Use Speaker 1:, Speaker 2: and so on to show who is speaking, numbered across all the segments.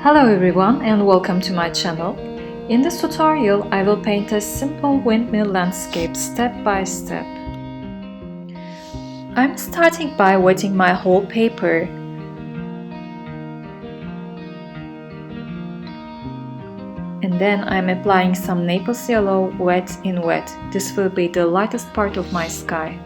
Speaker 1: Hello everyone and welcome to my channel. In this tutorial I will paint a simple windmill landscape step by step. I'm starting by wetting my whole paper. And then I'm applying some Naples yellow wet in wet. This will be the lightest part of my sky.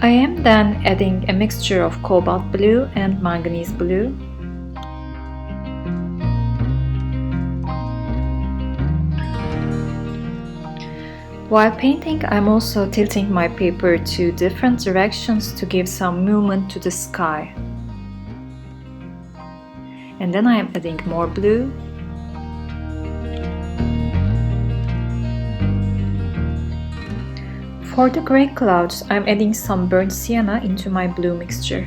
Speaker 1: I am then adding a mixture of cobalt blue and manganese blue. While painting, I'm also tilting my paper to different directions to give some movement to the sky. And then I am adding more blue. For the grey clouds, I'm adding some burnt sienna into my blue mixture.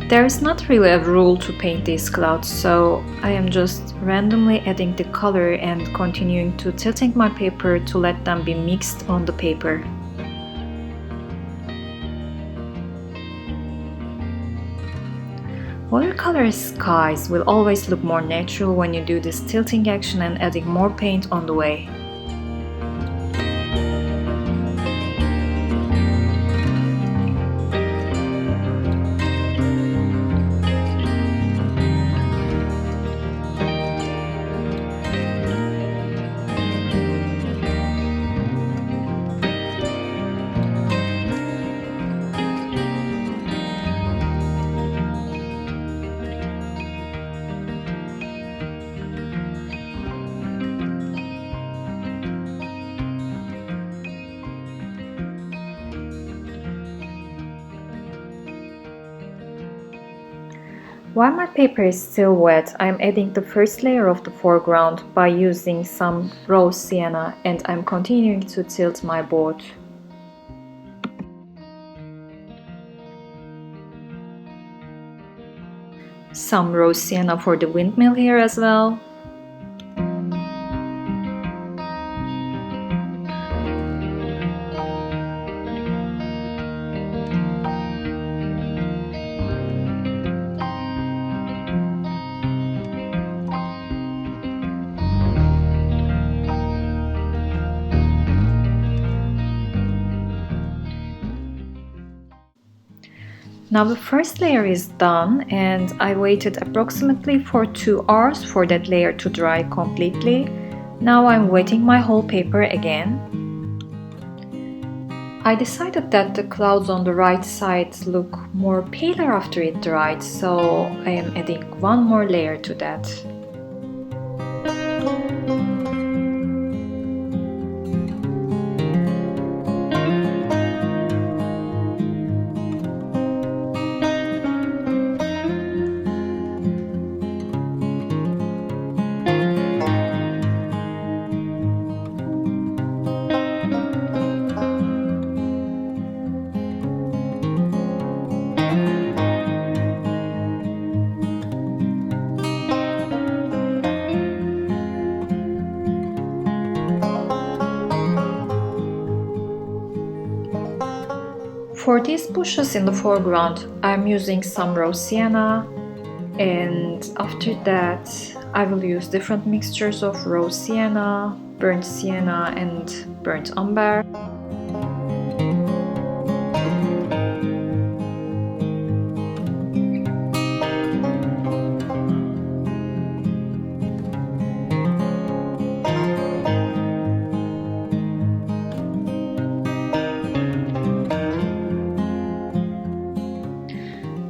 Speaker 1: There is not really a rule to paint these clouds, so I am just randomly adding the color and continuing to tilting my paper to let them be mixed on the paper. Watercolor skies will always look more natural when you do this tilting action and adding more paint on the way. While my paper is still wet, I am adding the first layer of the foreground by using some raw sienna, and I'm continuing to tilt my board. Some raw sienna for the windmill here as well. Now the first layer is done and I waited approximately for 2 hours for that layer to dry completely. Now I'm wetting my whole paper again. I decided that the clouds on the right side look more paler after it dried, so I am adding one more layer to that. For these bushes in the foreground, I'm using some raw sienna, and after that I will use different mixtures of raw sienna, burnt sienna and burnt umber.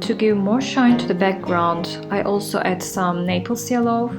Speaker 1: To give more shine to the background, I also add some Naples yellow.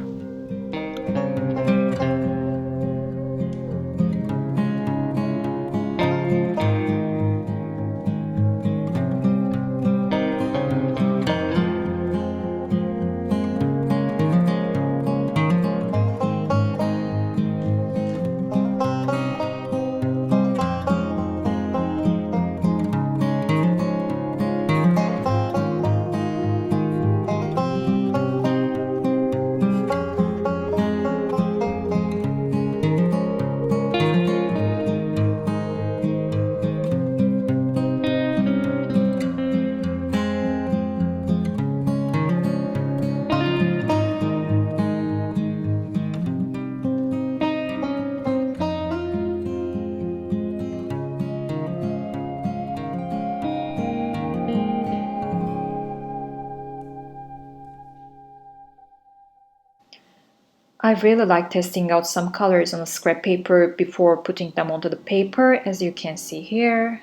Speaker 1: I really like testing out some colors on a scrap paper before putting them onto the paper, as you can see here.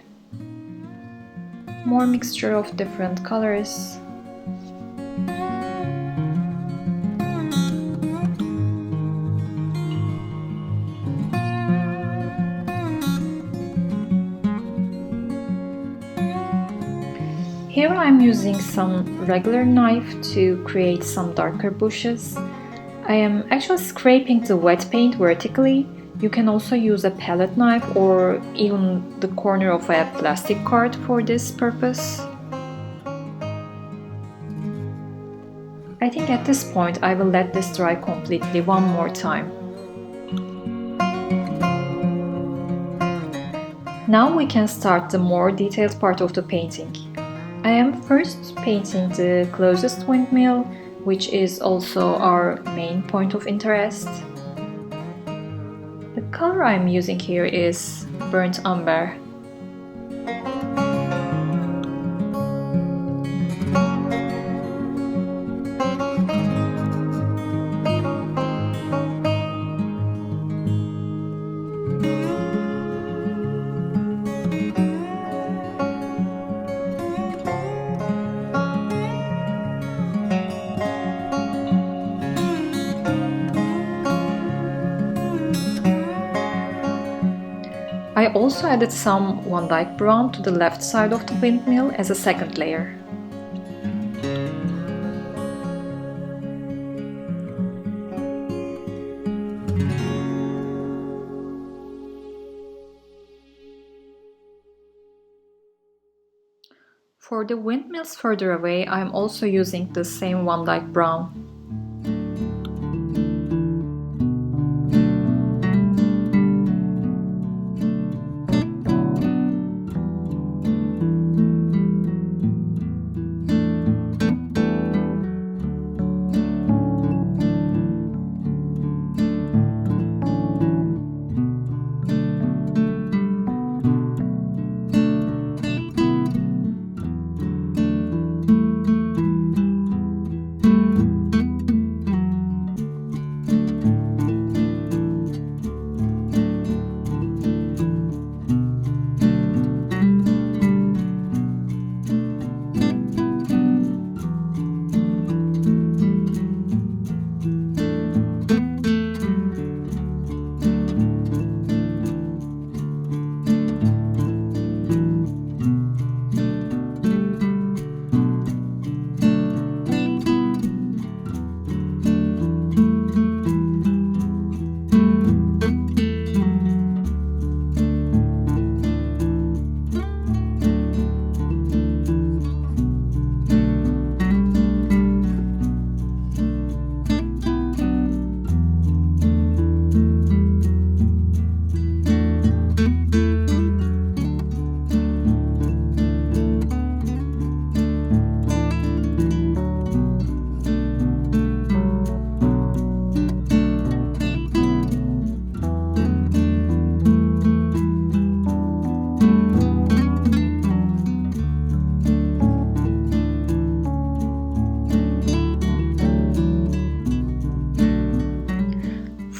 Speaker 1: More mixture of different colors. Here I'm using some regular knife to create some darker bushes. I am actually scraping the wet paint vertically. You can also use a palette knife or even the corner of a plastic card for this purpose. I think at this point I will let this dry completely one more time. Now we can start the more detailed part of the painting. I am first painting the closest windmill, which is also our main point of interest. The color I'm using here is burnt umber. I also added some Vandyke brown to the left side of the windmill as a second layer. For the windmills further away, I am also using the same Vandyke brown.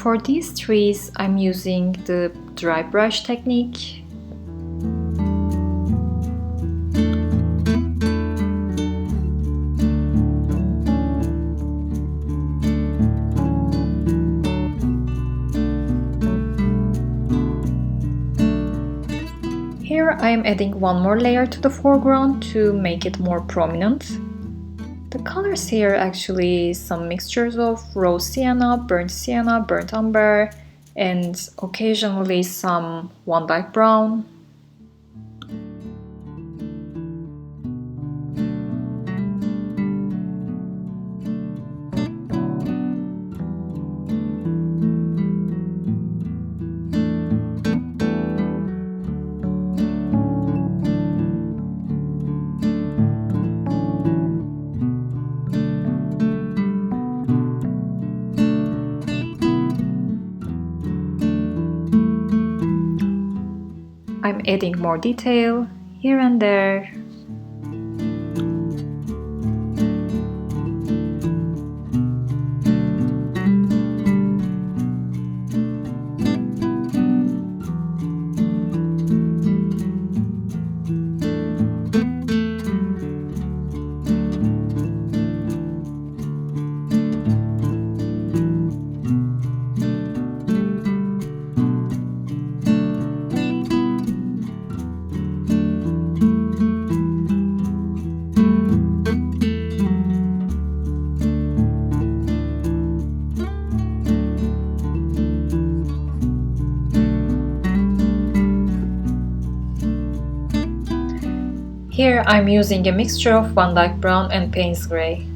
Speaker 1: For these trees, I'm using the dry brush technique. Here I am adding one more layer to the foreground to make it more prominent. The colors here are actually some mixtures of rose sienna, burnt umber, and occasionally some Vandyke brown. I'm adding more detail here and there. Here I'm using a mixture of Vandyke brown and Payne's grey.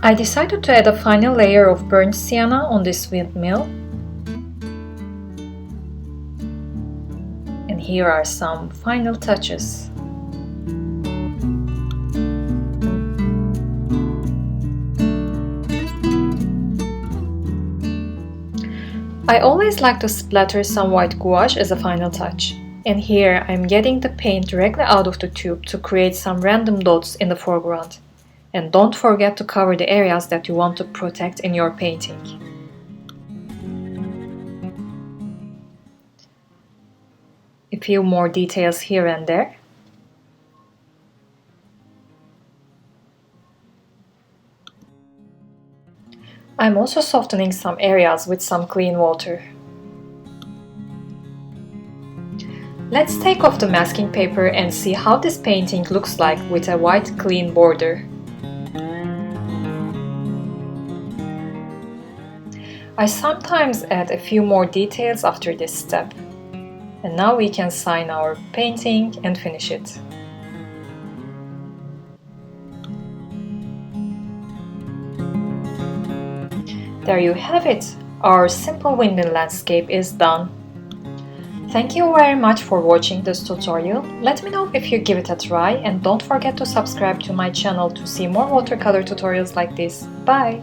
Speaker 1: I decided to add a final layer of burnt sienna on this windmill. And here are some final touches. I always like to splatter some white gouache as a final touch. And here I'm getting the paint directly out of the tube to create some random dots in the foreground. And don't forget to cover the areas that you want to protect in your painting. A few more details here and there. I'm also softening some areas with some clean water. Let's take off the masking paper and see how this painting looks like with a white clean border. I sometimes add a few more details after this step. And now we can sign our painting and finish it. There you have it! Our simple windmill landscape is done. Thank you very much for watching this tutorial. Let me know if you give it a try and don't forget to subscribe to my channel to see more watercolor tutorials like this. Bye!